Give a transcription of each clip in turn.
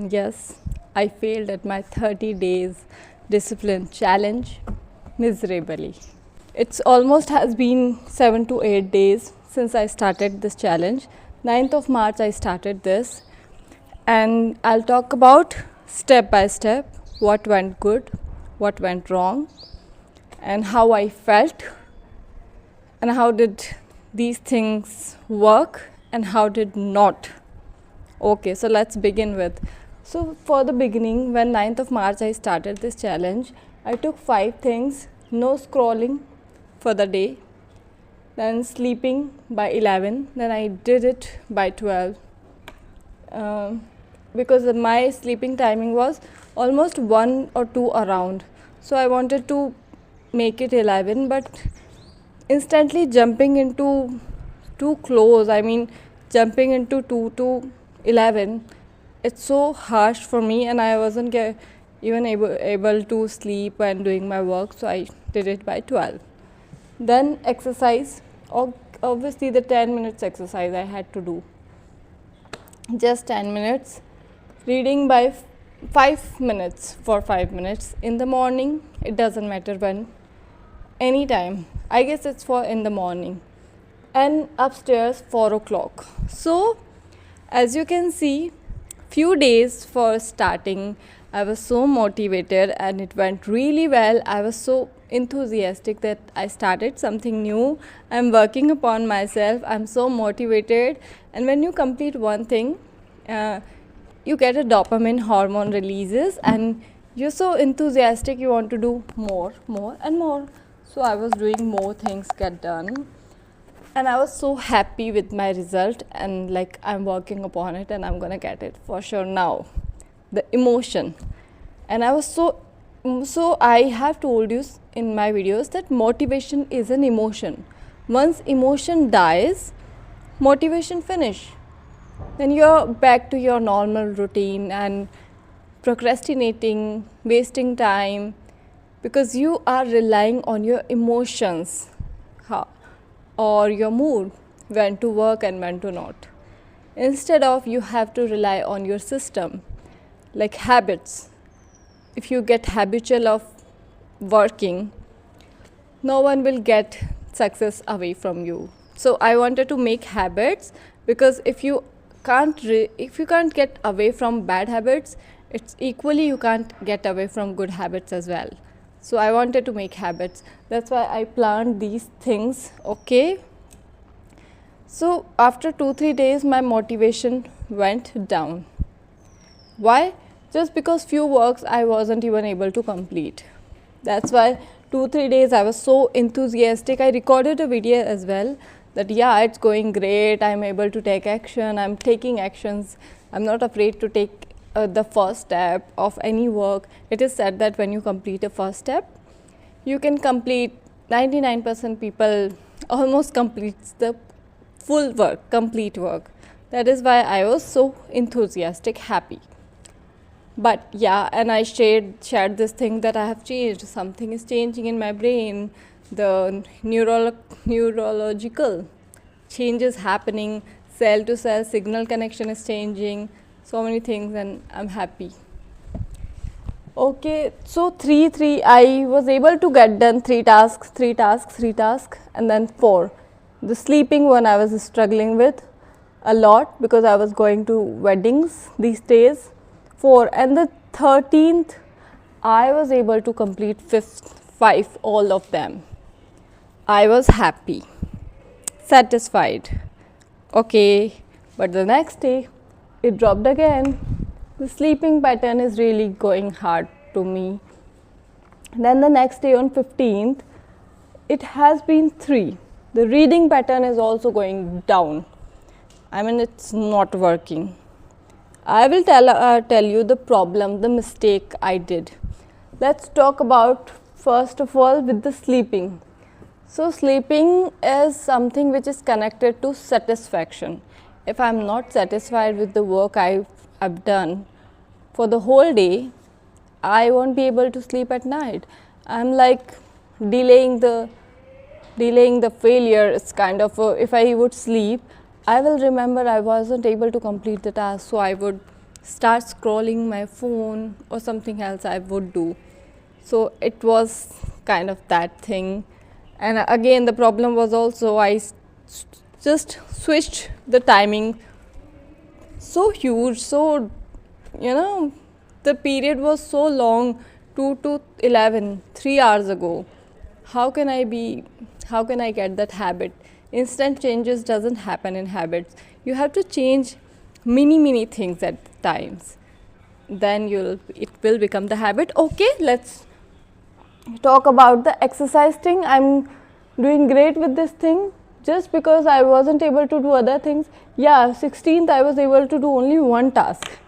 Yes, I failed at my 30 days discipline challenge miserably. It's almost has been 7 to 8 days since I started this challenge. 9th of March I started this, and I'll talk about step by step what went good, what went wrong, and how I felt, and how did these things work and how did not. Okay, so let's begin with. So for the beginning, when 9th of March I started this challenge, I took 5 things: no scrolling for the day, then sleeping by 11, then I did it by 12. Because my sleeping timing was almost 1 or 2 around. So I wanted to make it 11, but instantly jumping into too close, jumping into 2 to 11, it's so harsh for me, and I wasn't even able to sleep and doing my work, so I did it by 12. Then exercise, obviously the 10 minutes exercise I had to do, just 10 minutes. Reading by 5 minutes for 5 minutes in the morning, it doesn't matter when, anytime. I guess it's for in the morning. And upstairs 4 o'clock. So as you can see, few days for starting, I was so motivated and it went really well. I was so enthusiastic that I started something new. I'm working upon myself. I'm so motivated. And when you complete one thing, you get a dopamine hormone releases and you're so enthusiastic, you want to do more and more. So I was doing more things get done, and I was so happy with my result, and like I'm working upon it and I'm gonna get it for sure now. The emotion, and I was so I have told you in my videos that motivation is an emotion. Once emotion dies, motivation finish. Then you're back to your normal routine and procrastinating, wasting time, because you are relying on your emotions or your mood, when to work and when to not. Instead of, you have to rely on your system, like habits. If you get habitual of working, no one will get success away from you. So I wanted to make habits, because if you can't get away from bad habits, it's equally you can't get away from good habits as well. So I wanted to make habits. That's why I planned these things. Okay. So after 2-3 days, my motivation went down. Why? Just because few works I wasn't even able to complete. That's why 2-3 days I was so enthusiastic. I recorded a video as well that yeah, it's going great. I'm able to take action. I'm taking actions. I'm not afraid to take the first step of any work. It is said that when you complete a first step, you can complete 99% people almost completes the full work, complete work. That is why I was so enthusiastic, happy. But yeah, and I shared this thing that I have changed. Something is changing in my brain. The neurological changes happening. Cell to cell signal connection is changing. So many things, and I'm happy. Okay, so 3 I was able to get done 3 tasks, and then 4. The sleeping one I was struggling with a lot because I was going to weddings these days. 4, and the 13th I was able to complete 5, all of them. I was happy, satisfied. Okay, but the next day it dropped again. The sleeping pattern is really going hard to me. Then the next day on 15th, it has been 3. The reading pattern is also going down. It's not working. I will tell you the problem, the mistake I did. Let's talk about first of all with the sleeping. So sleeping is something which is connected to satisfaction. If I'm not satisfied with the work I've done for the whole day, I won't be able to sleep at night. I'm like delaying the failure. It's kind of if I would sleep, I will remember I wasn't able to complete the task, so I would start scrolling my phone or something else I would do. So it was kind of that thing. And again, the problem was also just switched the timing so huge. So, you know, the period was so long, 2 to 11, 3 hours ago. How can I get that habit? Instant changes doesn't happen in habits. You have to change many things at times. Then it will become the habit. Okay, let's talk about the exercise thing. I'm doing great with this thing just because I wasn't able to do other things. Yeah, 16th I was able to do only one task.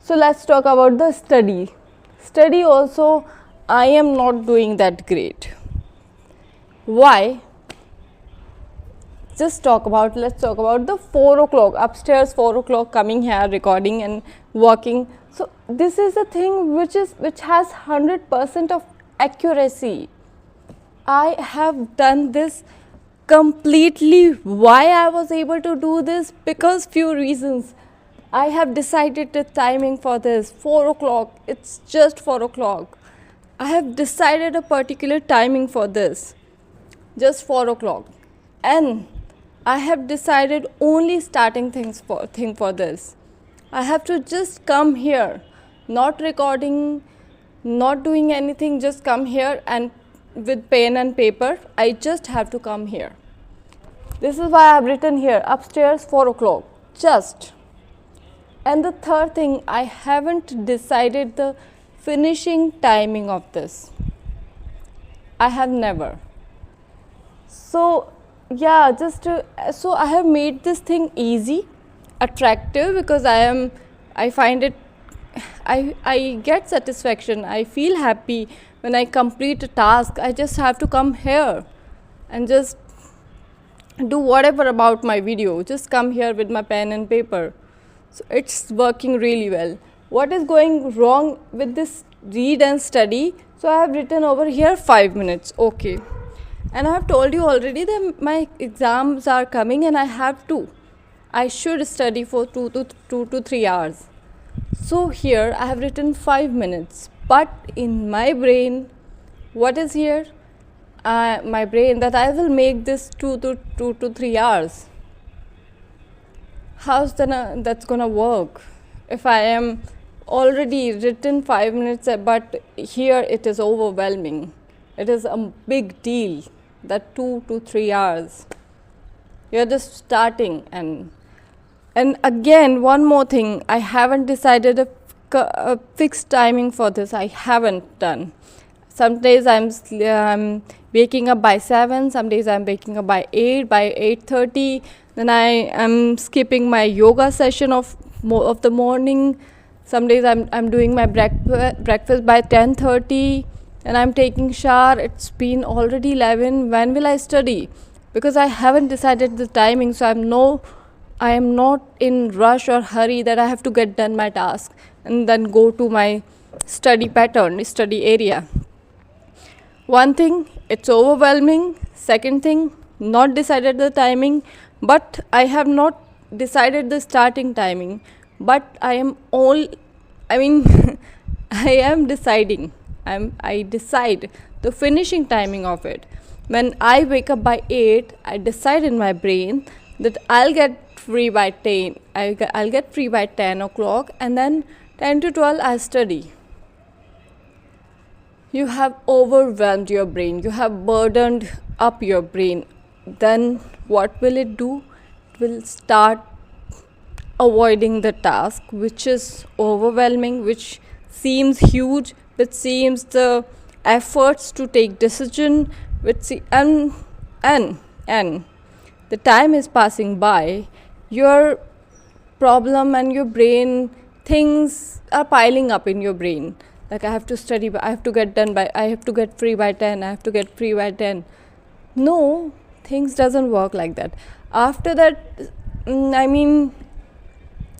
So let's talk about the study. Study also, I am not doing that great. Why? Let's talk about the 4 o'clock upstairs, 4 o'clock coming here, recording and working. So this is a thing which has 100% of accuracy. I have done this completely. Why I was able to do this? Because few reasons. I have decided the timing for this, 4 o'clock. It's just 4 o'clock. I have decided a particular timing for this, just 4 o'clock. And I have decided only starting thing for this. I have to just come here, not recording, not doing anything, just come here and with pen and paper, I just have to come here. This is why I have written here, upstairs 4 o'clock, just. And the third thing, I haven't decided the finishing timing of this. I have never. So yeah, so I have made this thing easy, attractive, because I find it, I get satisfaction, I feel happy when I complete a task. I just have to come here and just do whatever about my video, just come here with my pen and paper. So it's working really well. What is going wrong with this read and study? So I have written over here 5 minutes. Okay. And I have told you already that my exams are coming and I should study for 2 to 3 hours. So here I have written 5 minutes. But in my brain, what is here? My brain that I will make this 2 to 3 hours. How's that's gonna work? If I am already written 5 minutes, but here it is overwhelming. It is a big deal, that 2 to 3 hours. You're just starting. And again, one more thing, I haven't decided a fixed timing for this. I haven't done. Some days I'm waking up by 7, some days I'm waking up by 8, by 8:30. Then I am skipping my yoga session of the morning. Some days I'm doing my breakfast by 10:30, and I'm taking shower. It's been already 11. When will I study? Because I haven't decided the timing, so I am not in rush or hurry that I have to get done my task and then go to my study area. One thing, it's overwhelming. Second thing, not decided the timing, but I have not decided the starting timing. But I am deciding. I decide the finishing timing of it. When I wake up by 8, I decide in my brain that I'll get free by 10. I'll get free by 10 o'clock, and then 10 to 12 I study. You have overwhelmed your brain. You have burdened up your brain. Then what will it do? It will start avoiding the task which is overwhelming, which seems huge, which seems the efforts to take decision, and the time is passing by. Your problem and your brain, things are piling up in your brain. Like, I have to study, I have to get free by 10, I have to get free by 10. No, things doesn't work like that. After that,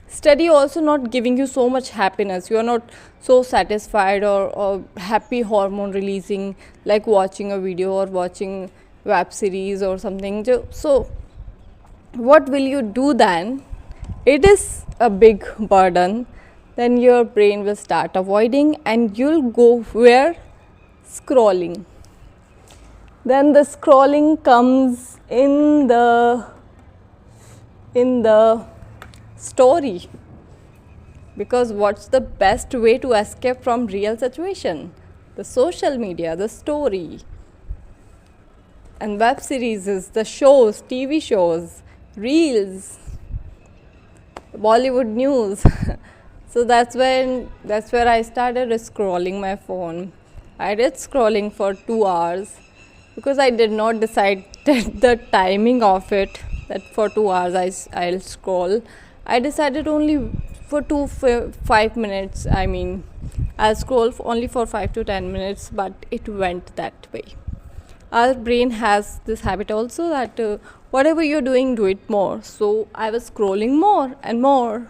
study also not giving you so much happiness. You are not so satisfied or happy hormone releasing like watching a video or watching web series or something. So what will you do then? It is a big burden. then your brain will start avoiding and you'll go where? Scrolling. Then the scrolling comes in the story, because what's the best way to escape from real situation? The social media, the story, and web series, the shows, TV shows, reels, Bollywood news. So that's where I started scrolling my phone. I did scrolling for 2 hours because I did not decide the timing of it, that for 2 hours I'll scroll. I decided only for 5 minutes. I mean, I'll scroll only for 5 to 10 minutes, but it went that way. Our brain has this habit also that whatever you're doing, do it more. So I was scrolling more and more.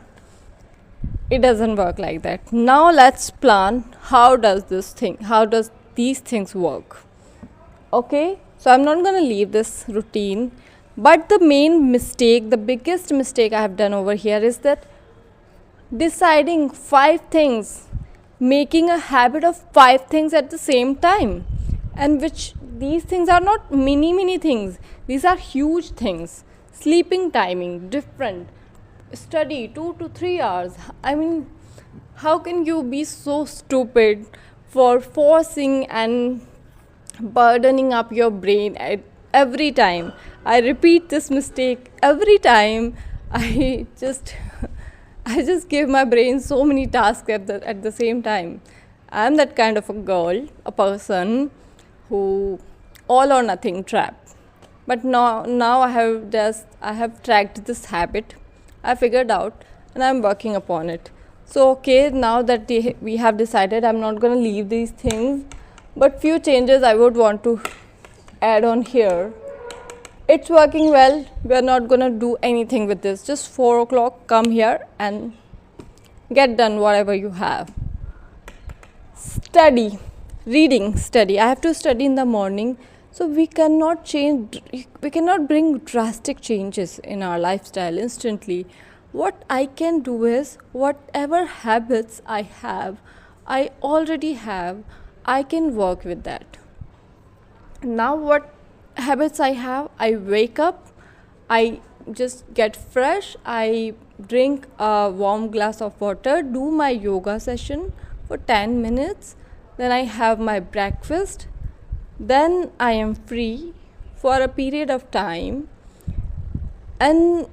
It doesn't work like that. Now let's plan how does these things work. Okay, so I'm not going to leave this routine, but the biggest mistake I have done over here is that deciding 5 things, making a habit of 5 things at the same time, and which these things are not mini things, these are huge things. Sleeping timing different, study 2 to 3 hours. I mean, how can you be so stupid for forcing and burdening up your brain every time? I repeat this mistake every time. I just I just give my brain so many tasks at the same time. I'm that kind of a girl, a person who all or nothing trap. But now I have tracked this habit. I figured out and I'm working upon it. So okay, now that we have decided, I'm not going to leave these things, but few changes I would want to add on here. It's working well. We're not going to do anything with this. Just 4 o'clock, come here and get done whatever you have. Study, reading, study. I have to study in the morning. So we cannot bring drastic changes in our lifestyle instantly. What I can do is, whatever habits I already have, I can work with that. Now what habits I have? I wake up, I just get fresh, I drink a warm glass of water, do my yoga session for 10 minutes, then I have my breakfast, then I am free for a period of time, and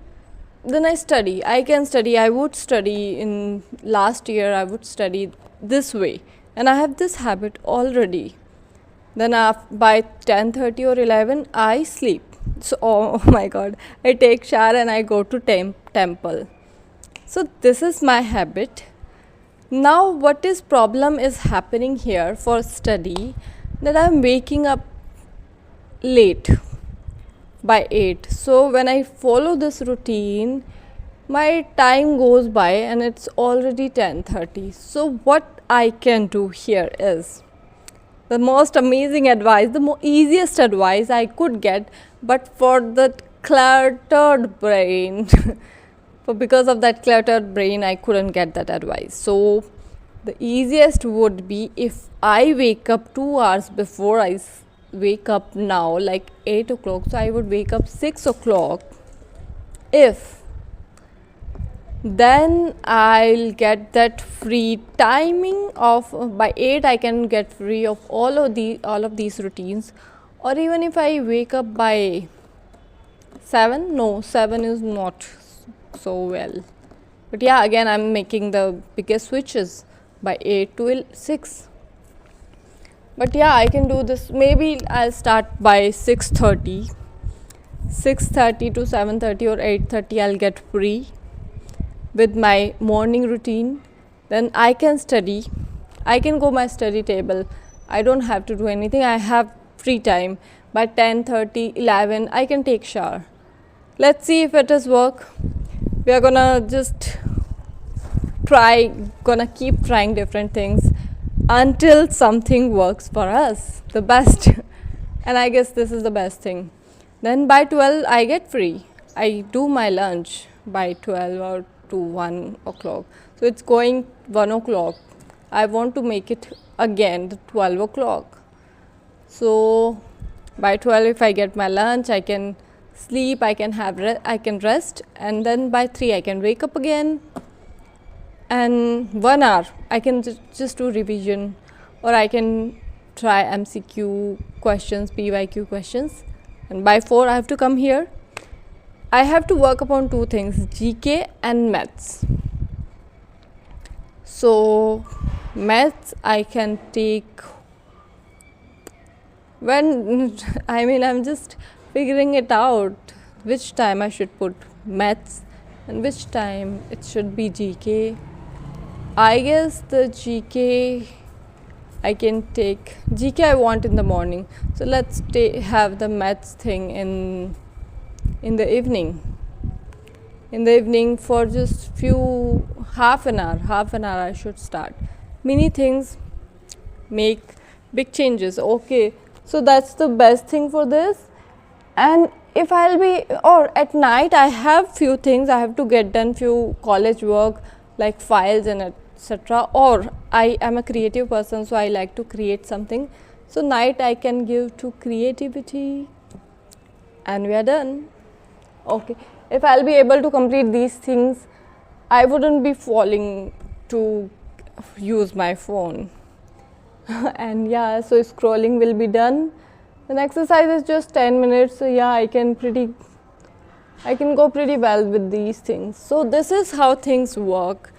then I study. I would study in last year, I would study this way, and I have this habit already. Then by 10:30 or 11 I sleep. So oh my god, I take shower and I go to temple. So this is my habit. Now what is problem is happening here for study, that I'm waking up late by 8. So when I follow this routine, my time goes by and it's already 10:30. So what I can do here is the most amazing advice, the easiest advice I could get, but for the cluttered brain, because of that cluttered brain, I couldn't get that advice. So the easiest would be, if I wake up 2 hours before I wake up now, like 8 o'clock, so I would wake up 6 o'clock. Then I'll get that free timing of by 8 I can get free of all of these routines. Or even if I wake up by 7, no, 7 is not so well, but yeah, again I'm making the biggest switches by 8 to 6. But yeah, I can do this. Maybe I'll start by 6:30 to 7:30 or 8:30. I'll get free with my morning routine. Then I can study. I can go my study table. I don't have to do anything. I have free time. By 10:30, 11, I can take shower. Let's see if it does work. We are gonna keep trying different things until something works for us the best. And I guess this is the best thing. Then by 12 I get free. I do my lunch by 12 or to 1 o'clock. So it's going 1 o'clock. I want to make it again the 12 o'clock. So by 12, if I get my lunch, I can sleep, I can I can rest, and then by 3 I can wake up again, and 1 hour I can just do revision, or I can try MCQ questions, PYQ questions, and by 4 I have to come here. I have to work upon 2 things, GK and maths. So maths I can take when I'm just figuring it out which time I should put maths and which time it should be GK. I guess the GK I can take GK I want in the morning, so let's have the maths thing in the evening. In the evening for just half an hour I should start. Many things make big changes. Okay, so that's the best thing for this. And if or at night I have few things I have to get done, few college work like files and etc. Or I am a creative person, so I like to create something. So night I can give to creativity and we are done. Okay, if I'll be able to complete these things, I wouldn't be falling to use my phone. And yeah, so scrolling will be done. The exercise is just 10 minutes, so yeah, I can go pretty well with these things. So this is how things work.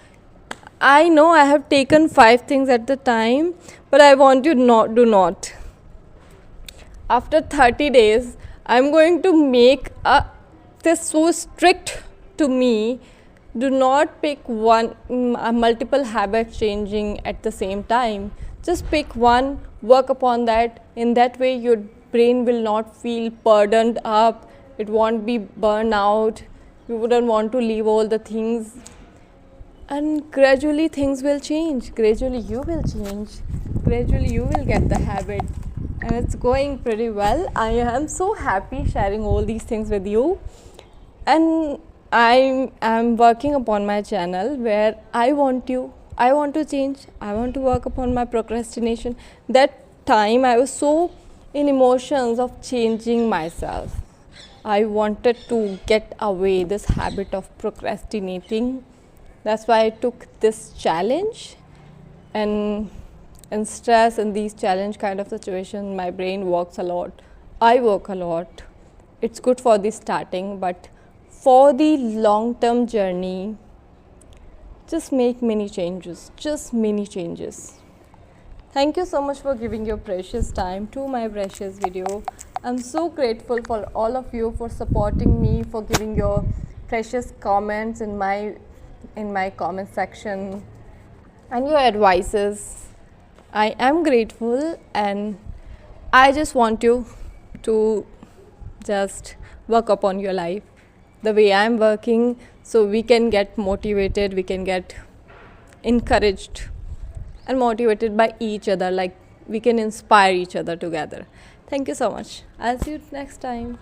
I know I have taken 5 things at the time, but I want you do not. After 30 days, I'm going to make this so strict to me. Do not pick multiple habits changing at the same time. Just pick one, work upon that. In that way, your brain will not feel burdened up. It won't be burned out. You wouldn't want to leave all the things. And gradually things will change. Gradually you will change. Gradually you will get the habit. And it's going pretty well. I am so happy sharing all these things with you. And I am working upon my channel where I want to change. I want to work upon my procrastination. That time I was so in emotions of changing myself. I wanted to get away this habit of procrastinating. That's why I took this challenge. And in stress and these challenge kind of situation, my brain works a lot. I work a lot. It's good for the starting, but for the long-term journey, just make many changes. Thank you so much for giving your precious time to my precious video. I'm so grateful for all of you for supporting me, for giving your precious comments in my comment section and your advices. I am grateful, and I just want you to just work upon your life the way I'm working, so we can get motivated, we can get encouraged and motivated by each other, like we can inspire each other together. Thank you so much. I'll see you next time.